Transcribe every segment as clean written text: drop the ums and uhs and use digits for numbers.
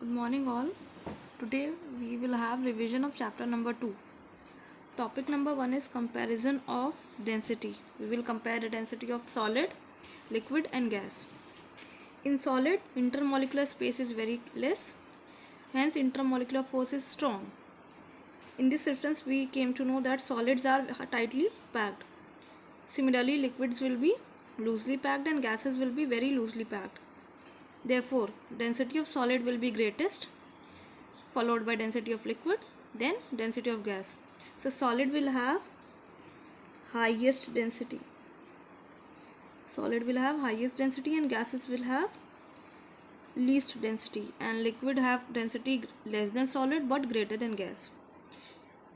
Good morning all. Today we will have revision of chapter number 2. Topic number 1 is comparison of density. We will compare the density of solid, liquid and gas. In solid, intermolecular space is very less, hence intermolecular force is strong. In this reference we came to know that solids are tightly packed. Similarly, liquids will be loosely packed and gases will be very loosely packed. Therefore, density of solid will be greatest, followed by density of liquid, then density of gas. So solid will have highest density. Solid will have highest density and gases will have least density, and liquid have density less than solid but greater than gas.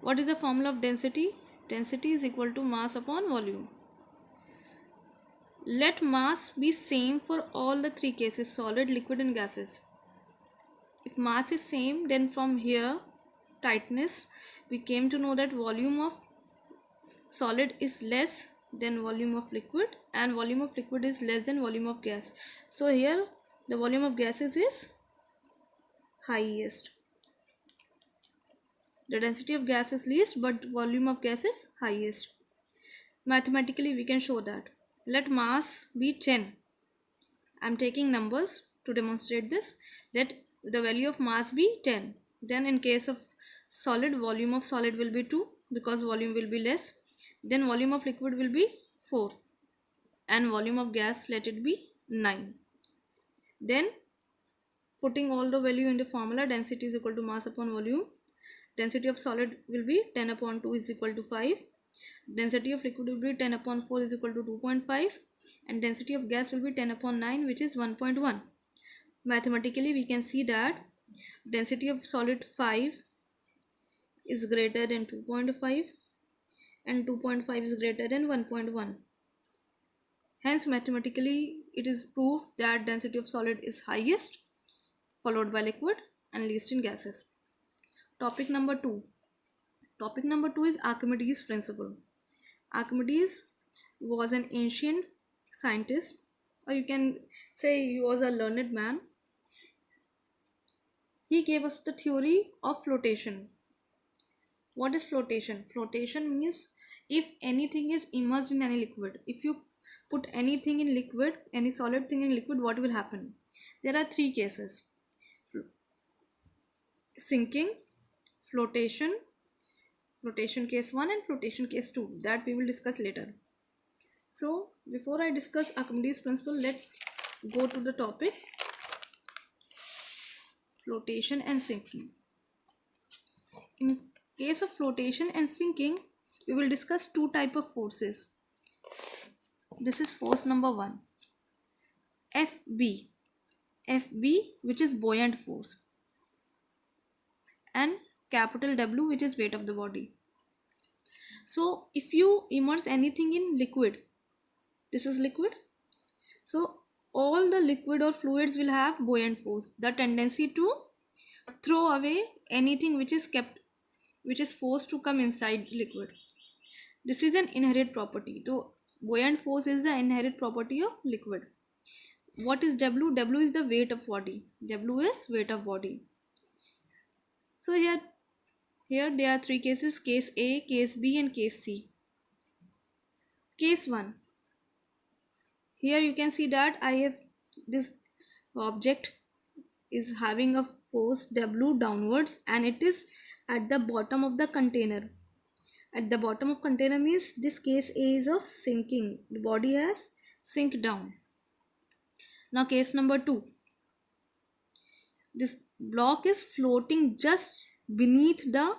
What is the formula of density? Density is equal to mass upon volume. Let mass be same for all the three cases, solid, liquid and gases. If mass is same, then from here tightness we came to know that volume of solid is less than volume of liquid and volume of liquid is less than volume of gas. So here the volume of gases is highest. The density of gas is least but volume of gas is highest. Mathematically we can show that. Let mass be 10. I am taking numbers to demonstrate this. Let the value of mass be 10. Then in case of solid, volume of solid will be 2 because volume will be less. Then volume of liquid will be 4 and volume of gas let it be 9. Then putting all the value in the formula, density is equal to mass upon volume. Density of solid will be 10 upon 2 is equal to 5. Density of liquid will be 10 upon 4 is equal to 2.5 and density of gas will be 10 upon 9 which is 1.1. Mathematically we can see that density of solid 5 is greater than 2.5 and 2.5 is greater than 1.1. Hence mathematically it is proved that density of solid is highest, followed by liquid and least in gases. Topic number 2. Topic number 2 is Archimedes' principle. Archimedes was an ancient scientist, or you can say he was a learned man. He gave us the theory of flotation. What is flotation? Flotation means if anything is immersed in any liquid. If you put anything in liquid, any solid thing in liquid, what will happen? There are three cases: sinking, flotation case 1 and flotation case 2, that we will discuss later. So before I discuss Archimedes' principle, let's go to the topic flotation and sinking. In case of flotation and sinking, we will discuss two types of forces. This is force number 1, FB, which is buoyant force, and capital W, which is weight of the body. So if you immerse anything in liquid, this is liquid, so all the liquid or fluids will have buoyant force, the tendency to throw away anything which is forced to come inside liquid. This is an inherent property. So buoyant force is the inherent property of liquid. What is W? W is the weight of body. W is weight of body. So here there are three cases: case A, case B and case C. Case 1. Here you can see that I have this object is having a force W downwards and it is at the bottom of the container. At the bottom of container means this case A is of sinking. The body has sink down. Now case number 2. This block is floating just beneath the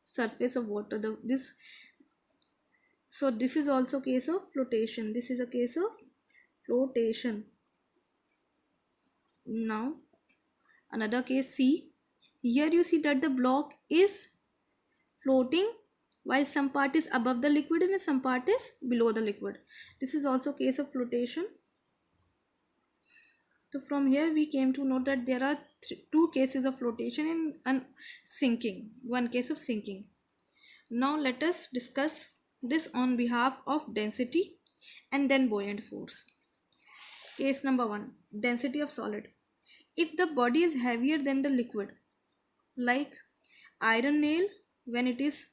surface of water. So this is also case of flotation. This is a case of flotation. Now another case C. Here you see that the block is floating while some part is above the liquid and some part is below the liquid. This is also case of flotation. So from here we came to know that there are two cases of flotation and sinking. One case of sinking. Now let us discuss this on behalf of density and then buoyant force. Case number 1, density of solid. if the body is heavier than the liquid, like iron nail, when it is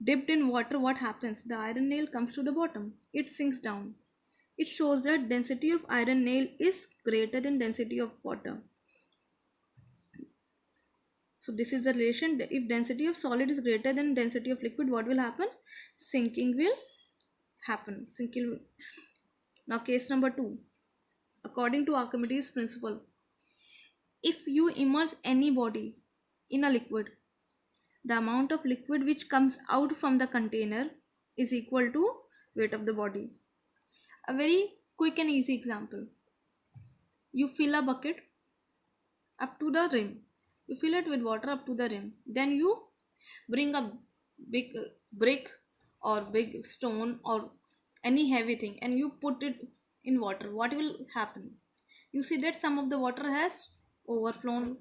dipped in water, what happens? The iron nail comes to the bottom, it sinks down. It shows that density of iron nail is greater than density of water. So this is the relation. If density of solid is greater than density of liquid, what will happen? Sinking will happen. Sinking. Now case number 2. According to Archimedes' principle, if you immerse any body in a liquid, the amount of liquid which comes out from the container is equal to weight of the body. A very quick and easy example. You fill a bucket up to the rim. You fill it with water up to the rim. Then you bring a big brick or big stone or any heavy thing and you put it in water. What will happen? You see that some of the water has overflown.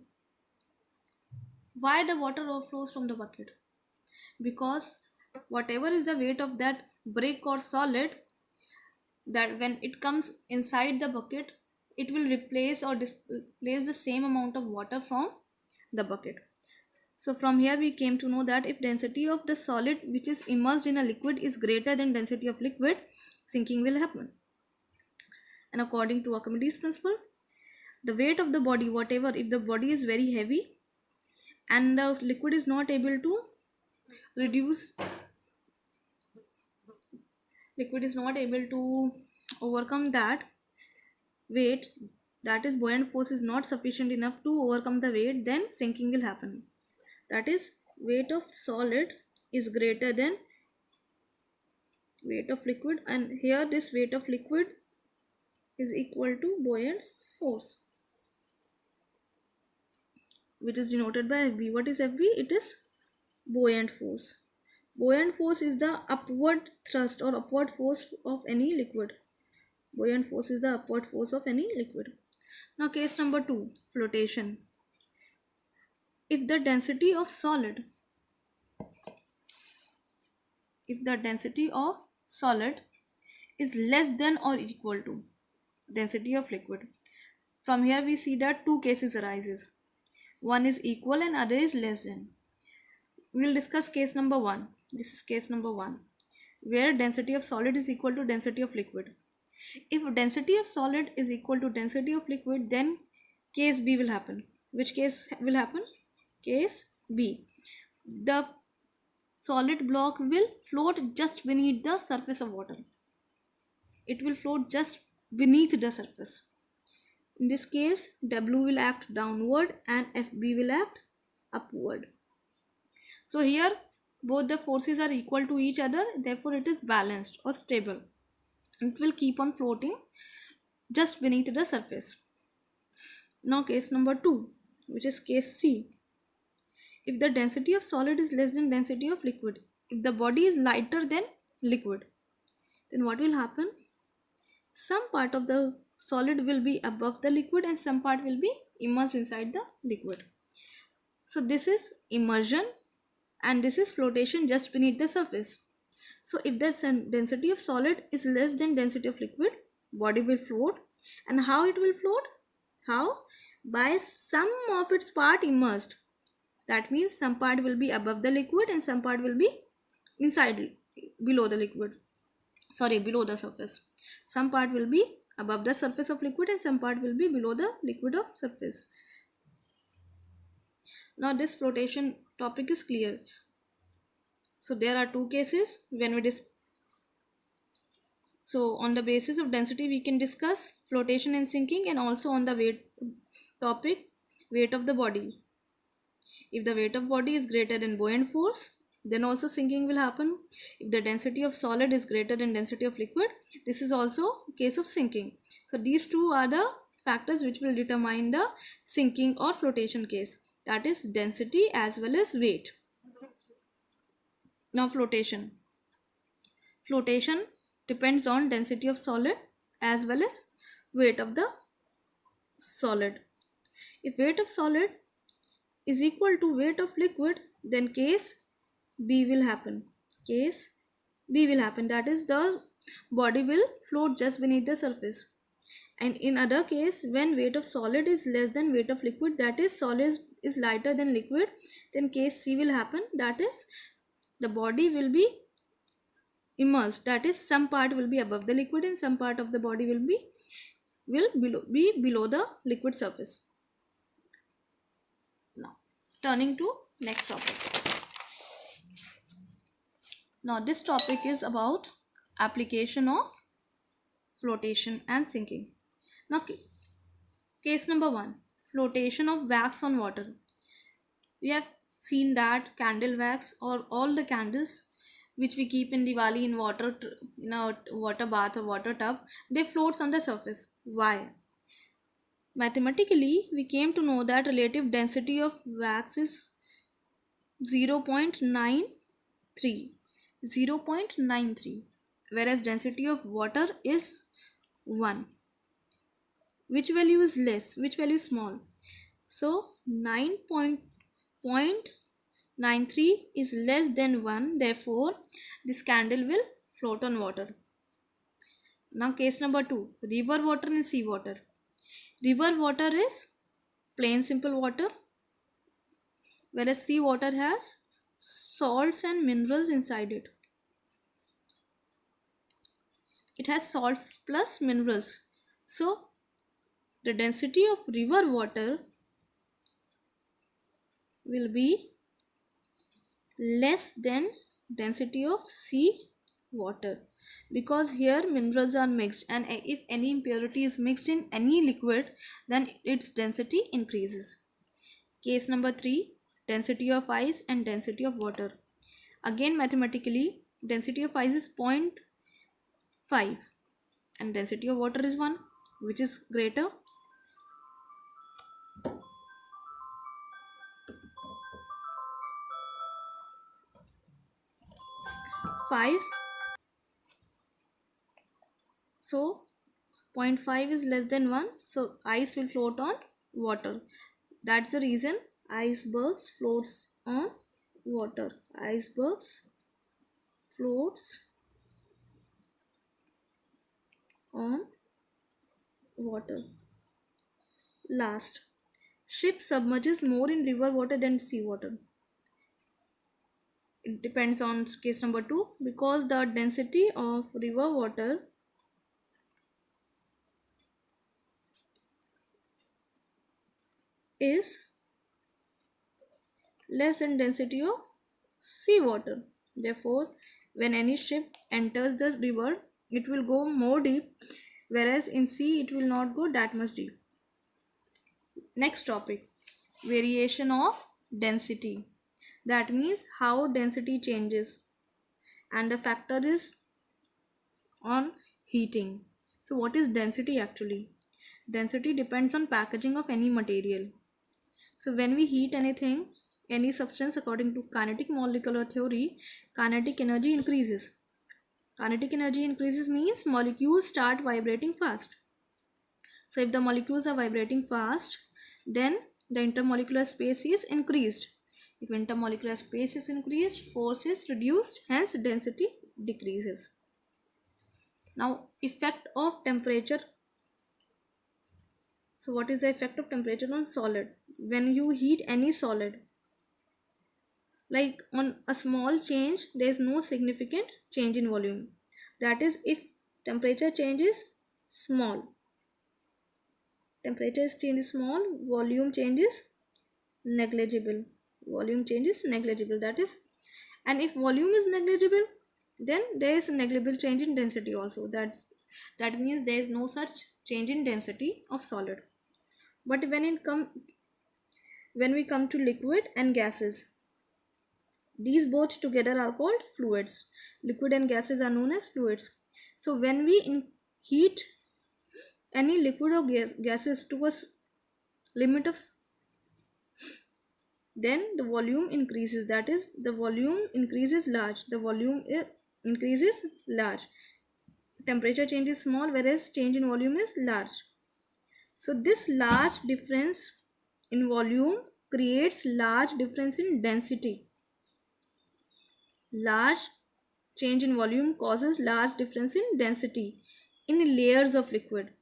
Why the water overflows from the bucket? Because whatever is the weight of that brick or solid, that when it comes inside the bucket, it will replace or displace the same amount of water from the bucket. So from here we came to know that if density of the solid which is immersed in a liquid is greater than density of liquid, sinking will happen. And according to Archimedes' principle, the weight of the body, whatever, if the body is very heavy and the liquid is not able to overcome that weight, that is buoyant force is not sufficient enough to overcome the weight, then sinking will happen. That is, weight of solid is greater than weight of liquid, and here this weight of liquid is equal to buoyant force, which is denoted by Fb. What is Fb? It is buoyant force. Buoyant force is the upward thrust or upward force of any liquid. Buoyant force is the upward force of any liquid. Now case number 2, flotation. If the density of solid is less than or equal to density of liquid, from here we see that 2 cases arises. One is equal and other is less than. We will discuss case number 1. This is case number 1, where density of solid is equal to density of liquid. If density of solid is equal to density of liquid, then case B will happen. Which case will happen? Case B. The solid block will float just beneath the surface of water. It will float just beneath the surface. In this case, W will act downward and Fb will act upward. So here both the forces are equal to each other, therefore it is balanced or stable. It will keep on floating just beneath the surface. Now case number 2, which is case C. If the density of solid is less than density of liquid, if the body is lighter than liquid, then what will happen? Some part of the solid will be above the liquid and some part will be immersed inside the liquid. So this is immersion and this is flotation just beneath the surface. So if the density of solid is less than density of liquid, body will float. And how it will float? How? By some of its part immersed. That means some part will be above the liquid and some part will be below the surface. Some part will be above the surface of liquid and some part will be below the liquid of surface. Now this flotation topic is clear. So there are 2 cases when we So on the basis of density we can discuss flotation and sinking, and also on the weight topic, weight of the body. If the weight of body is greater than buoyant force, then also sinking will happen. If the density of solid is greater than density of liquid, this is also case of sinking. So these 2 are the factors which will determine the sinking or flotation case, that is density as well as weight. Now flotation. Flotation depends on density of solid as well as weight of the solid. If weight of solid is equal to weight of liquid, then case B will happen. Case B will happen, that is the body will float just beneath the surface. And in other case, when weight of solid is less than weight of liquid, that is solid is lighter than liquid, then case C will happen, that is the body will be immersed, that is some part will be above the liquid and some part of the body will be below the liquid surface. Now turning to next topic. Now this topic is about application of flotation and sinking. Now case number 1, flotation of wax on water. We have seen that candle wax or all the candles which we keep in Diwali in water, in a water bath or water tub, they floats on the surface. Why? Mathematically, we came to know that relative density of wax is 0.93, whereas density of water is 1. Which value is less? Which value is small? So 9.93 is less than 1, therefore this candle will float on water. Now case number 2, river water and sea water. River water is plain simple water, whereas sea water has salts and minerals inside it. It has salts plus minerals. So the density of river water will be less than density of sea water, because here minerals are mixed, and if any impurity is mixed in any liquid, then its density increases. Case number 3, density of ice and density of water. Again mathematically, density of ice is 0.5 and density of water is 1, which is greater? Five. So 0.5 is less than 1, so ice will float on water. That's the reason icebergs floats on water. Icebergs floats on water. Last, ship submerges more in river water than sea water. It depends on case number 2, because the density of river water is less than density of sea water. Therefore, when any ship enters the river, it will go more deep, whereas in sea it will not go that much deep. Next topic, variation of density. That means how density changes, and the factor is on heating. So what is density actually? Density depends on packaging of any material. So when we heat anything, any substance, according to kinetic molecular theory, kinetic energy increases. Kinetic energy increases means molecules start vibrating fast. So if the molecules are vibrating fast, then the intermolecular space is increased. If intermolecular space is increased, force is reduced, hence density decreases. Now, effect of temperature. So what is the effect of temperature on solid? When you heat any solid, like on a small change, there is no significant change in volume. That is, if temperature change is small, temperature change is small, volume change is negligible. Volume change is negligible, that is, and if volume is negligible, then there is negligible change in density also. That means there is no such change in density of solid. But when we come to liquid and gases, these both together are called fluids. Liquid and gases are known as fluids. So when we heat any liquid or gases to a limit of, then the volume increases, that is, the volume increases large. The volume increases large. Temperature change is small, whereas change in volume is large. So this large difference in volume creates large difference in density. Large change in volume causes large difference in density in layers of liquid.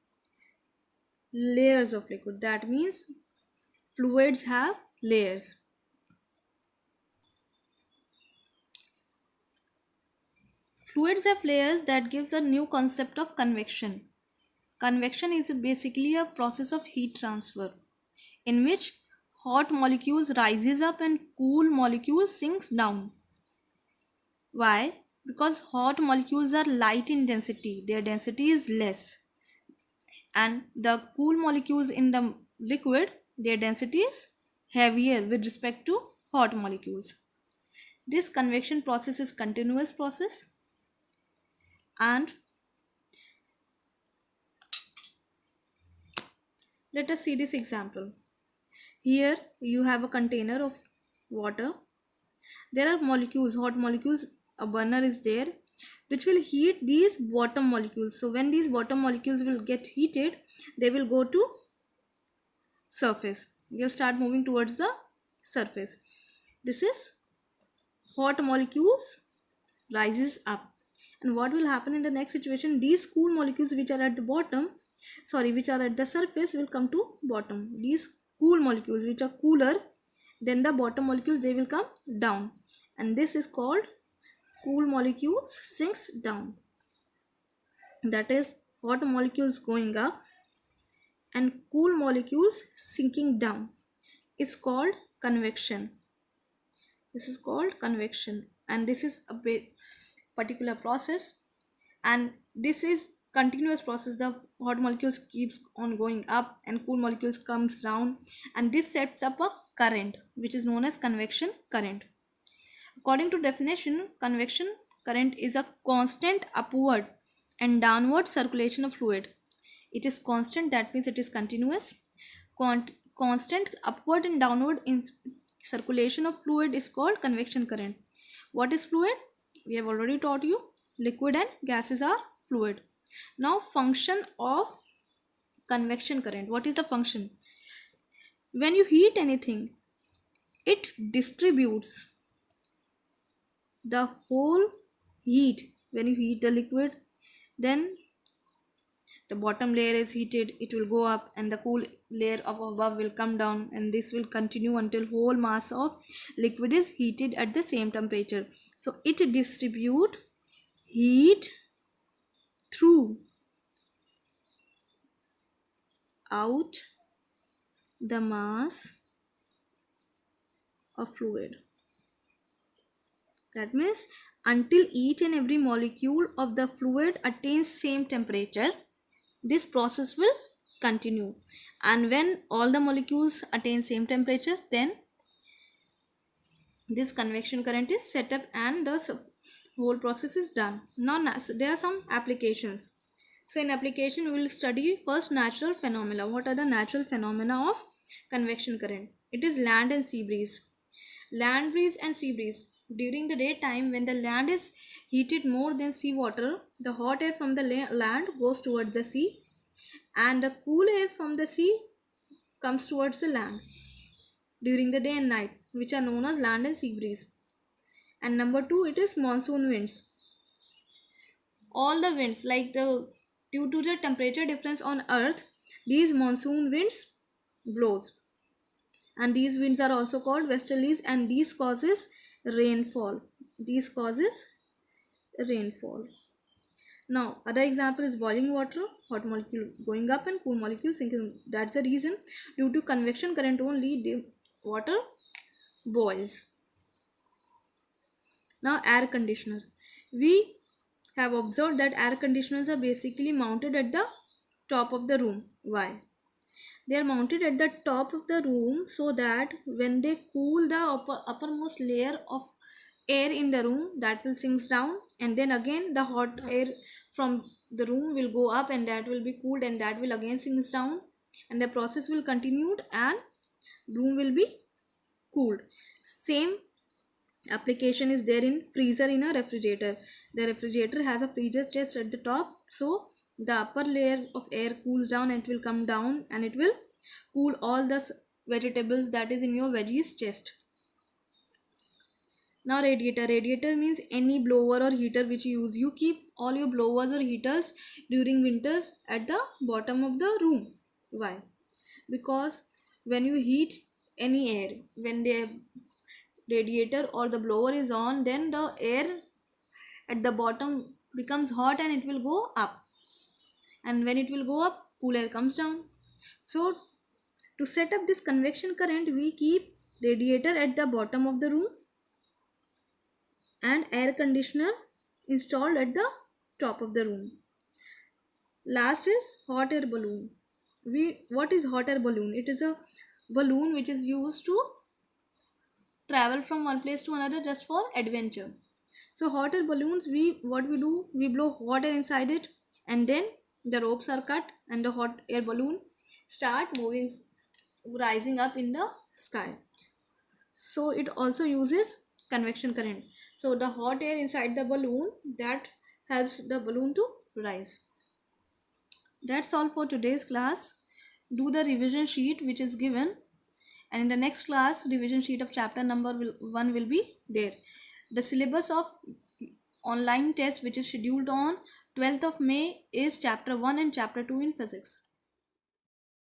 layers of liquid. That means fluids have layers. Fluids have layers. That gives a new concept of convection. Convection is basically a process of heat transfer in which hot molecules rises up and cool molecules sinks down. Why? Because hot molecules are light in density, their density is less, and the cool molecules in the liquid, their density is heavier with respect to hot molecules. This convection process is continuous process, and let us see this example. Here you have a container of water. There are molecules, hot molecules, a burner is there which will heat these bottom molecules. So when these bottom molecules will get heated, they will go to surface. They'll start moving towards the surface. This is hot molecules rises up. And what will happen in the next situation? These cool molecules which are at the bottom, which are at the surface will come to bottom. These cool molecules which are cooler than the bottom molecules, they will come down. And this is called cool molecules sinks down. That is hot molecules going up and cool molecules sinking down. It's called convection. This is called convection, and this is a particular process, and this is continuous process. The hot molecules keeps on going up and cool molecules comes down, and this sets up a current which is known as convection current. According to definition, convection current is a constant upward and downward circulation of fluid. It is constant, that means it is continuous. Constant upward and downward in circulation of fluid is called convection current. What is fluid? We have already taught you. Liquid and gases are fluid. Now, function of convection current. What is the function? When you heat anything, it distributes the whole heat. When you heat the liquid, then the bottom layer is heated, it will go up, and the cool layer of above will come down, and this will continue until whole mass of liquid is heated at the same temperature. So it distributes heat through out the mass of fluid. That means until each and every molecule of the fluid attains same temperature, this process will continue. And when all the molecules attain same temperature, then this convection current is set up and the whole process is done. Now there are some applications. So in application we will study first natural phenomena. What are the natural phenomena of convection current? It is land and sea breeze. Land breeze and sea breeze. During the daytime, when the land is heated more than sea water, the hot air from the land goes towards the sea, and the cool air from the sea comes towards the land during the day and night, which are known as land and sea breeze. And number 2, it is monsoon winds. All the winds, due to the temperature difference on earth, these monsoon winds blows, and these winds are also called westerlies, and these causes rainfall. Now other example is boiling water, hot molecule going up and cool molecule sinking. That's the reason, due to convection current only, the water boils. Now air conditioner. We have observed that air conditioners are basically mounted at the top of the room. Why? They are mounted at the top of the room so that when they cool the uppermost layer of air in the room, that will sinks down, and then again the hot air from the room will go up and that will be cooled, and that will again sinks down, and the process will continue and room will be cooled. Same application is there in freezer in a refrigerator. The refrigerator has a freezer chest at the top, so the upper layer of air cools down and it will come down and it will cool all the vegetables that is in your veggies chest. Now radiator means any blower or heater which you use. You keep all your blowers or heaters during winters at the bottom of the room. Why? Because when you heat any air, when the radiator or the blower is on, then the air at the bottom becomes hot and it will go up, and when it will go up, cool air comes down. So to set up this convection current, we keep radiator at the bottom of the room and air conditioner installed at the top of the room. Last is hot air balloon. What is hot air balloon? It is a balloon which is used to travel from one place to another just for adventure. So hot air balloons, what we do, we blow hot air inside it, and then the ropes are cut and the hot air balloon start moving, rising up in the sky. So it also uses convection current. So the hot air inside the balloon, that helps the balloon to rise. That's all for today's class. Do the revision sheet which is given, and in the next class, revision sheet of chapter number 1 will be there. The syllabus of online test which is scheduled on 12th of May is chapter 1 and chapter 2 in physics.